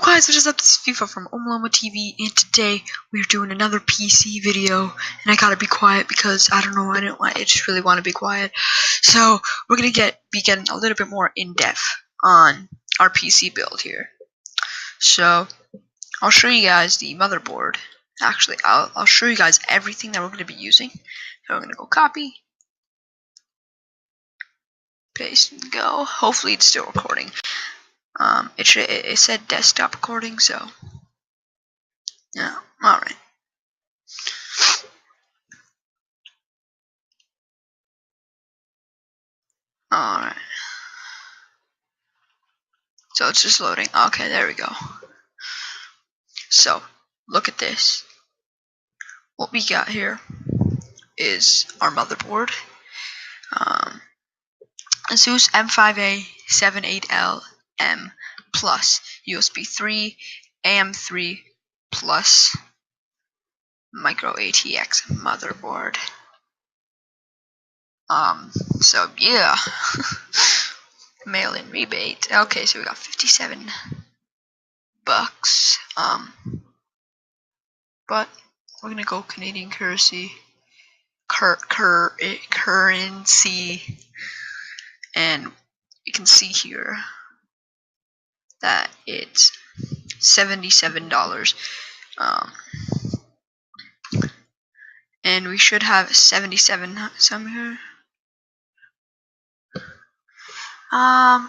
guys, what is up? This is FIFA from Omloma TV, and today we're doing another PC video, and I gotta be quiet because I don't know, I just really want to be quiet. So we're gonna be getting a little bit more in depth on our PC build here. So I'll show you guys the motherboard. Actually, I'll show you guys everything that we're gonna be using. So we're gonna go copy, paste, and go. Hopefully it's still recording. It said desktop recording, so yeah, alright. Alright. So it's just loading. Okay, there we go. So, look at this. What we got here is our motherboard. Asus M5A 78LM Plus USB 3 AM3 Plus micro ATX motherboard. So yeah. Mail-in rebate. Okay, so we got $57. But we're gonna go Canadian currency. Currency, and you can see here that it's $77. And we should have 77 somewhere. No,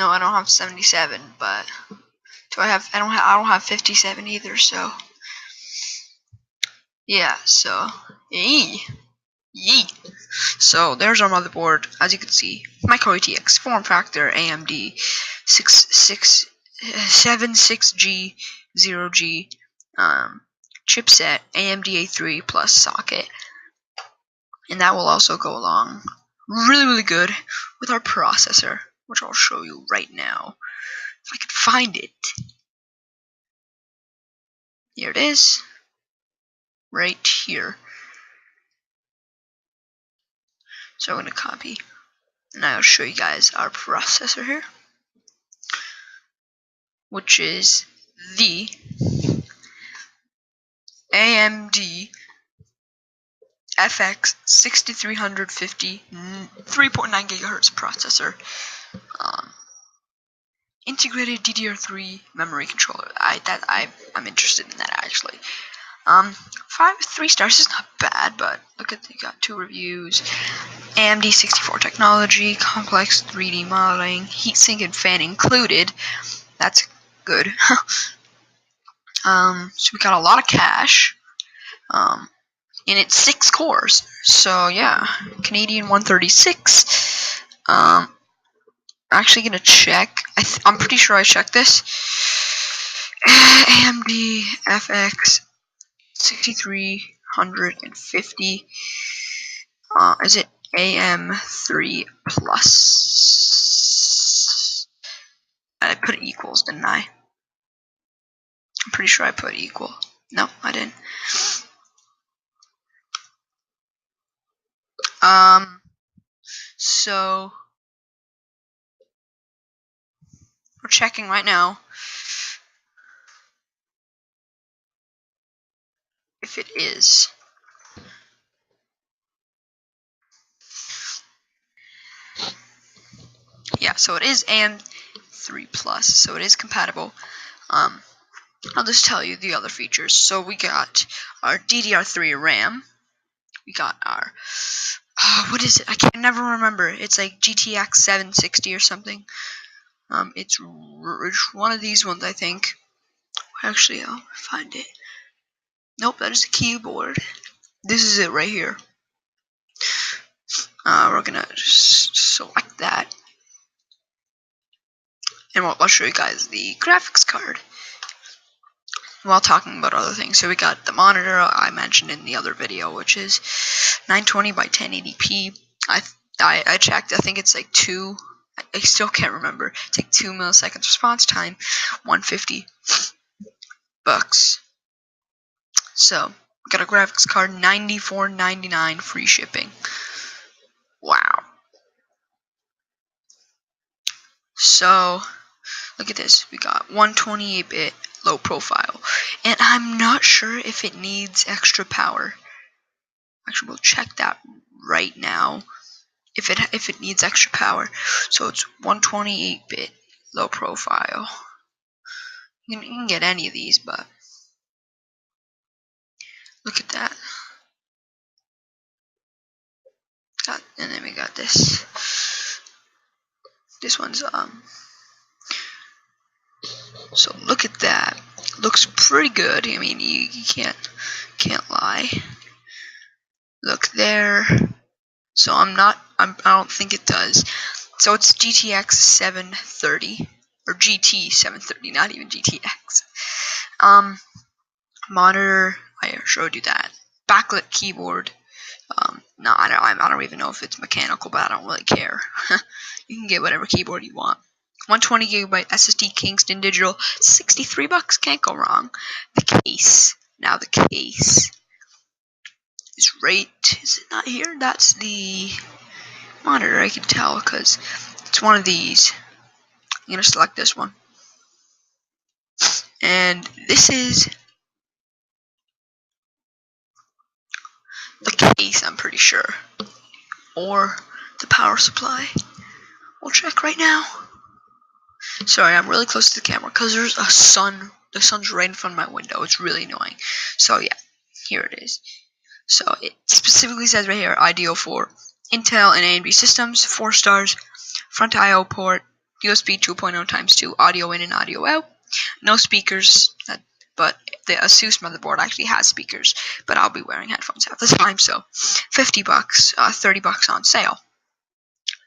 I don't have 77, but I don't have 57 either, so yeah, so yee. So there's our motherboard, as you can see. Micro ATX form factor AMD 76G0G chipset AMD A3 plus socket, and that will also go along really good with our processor, which I'll show you right now if I can find it. Here it is, right here. So I'm going to copy, and I'll show you guys our processor here, which is the AMD FX 6350 3.9 GHz processor, integrated DDR3 memory controller. I'm interested in that actually. 3 stars is not bad, but look at, they got 2 reviews. AMD 64 technology, complex 3D modeling, heatsink and fan included. That's good. So we got a lot of cache. And it's 6 cores. So yeah, Canadian 136. Actually gonna check. I'm pretty sure I checked this. AMD FX 6350. Is it AM3 plus? I put equals, didn't I? I'm pretty sure I put equal. No, I didn't. So we're checking right now if it is. Yeah, so it is AM3 plus, so it is compatible. I'll just tell you the other features. So we got our DDR3 RAM. We got our what is it? I can never remember. It's like GTX 760 or something. It's one of these ones, I think. Actually, I'll find it. Nope, that is a keyboard. This is it right here. We're gonna just select that, and I'll show you guys the graphics card while talking about other things. So we got the monitor I mentioned in the other video, which is 920 by 1080p. I checked. I think it's like 2. I still can't remember. It's like 2 milliseconds response time, $150. So we got a graphics card, $94.99 free shipping. Wow. So Look at this. We got 128-bit low profile, and I'm not sure if it needs extra power. Actually, we'll check that right now. If it needs extra power, so it's 128-bit low profile. You can get any of these, but look at that. And then we got this. This one's So look at that. Looks pretty good. I mean, you can't lie. Look there. So I don't think it does. So it's GTX 730 or GT 730, not even GTX. Monitor. I showed you that. Backlit keyboard. No, I don't even know if it's mechanical, but I don't really care. You can get whatever keyboard you want. 120GB SSD Kingston Digital, $63, can't go wrong. The case. Now the case is right. Is it not here? That's the monitor. I can tell because it's one of these. I'm gonna select this one, and this is the case. I'm pretty sure, or the power supply. We'll check right now. Sorry, I'm really close to the camera because there's a sun. The sun's right in front of my window. It's really annoying. So yeah, here it is. So it specifically says right here, ideal for Intel and AMD systems, 4 stars, front I/O port, USB 2.0 times 2, audio in and audio out, no speakers, but the Asus motherboard actually has speakers, but I'll be wearing headphones half the time, so $50, $30 on sale.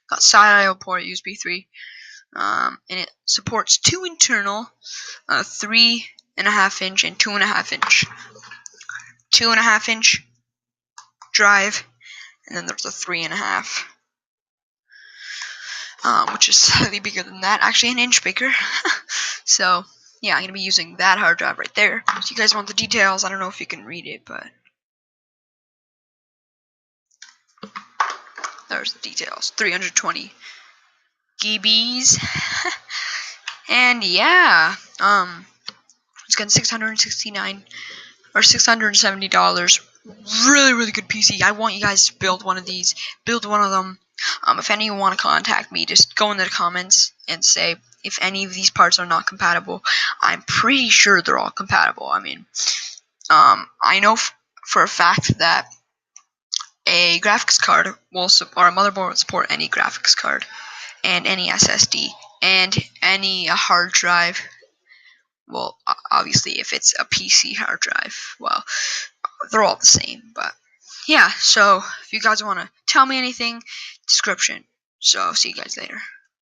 Got side I/O port, USB 3, and it supports 2 internal, 3.5 inch and 2.5 inch. 2.5 inch drive, and then there's a 3.5, which is slightly bigger than that, actually an inch bigger. So yeah, I'm gonna be using that hard drive right there. If you guys want the details, I don't know if you can read it, but there's the details. 320 GBs. And yeah, it's got $669 or $670. Really good PC. I want you guys to build one of these. Build one of them. If any of you want to contact me, just go in the comments and say if any of these parts are not compatible. I'm pretty sure they're all compatible. I mean, I know for a fact that a graphics card will or a motherboard will support any graphics card and any SSD and any hard drive. Well, obviously, if it's a PC hard drive, well, they're all the same. But yeah, so if you guys want to tell me anything, description. So I'll see you guys later.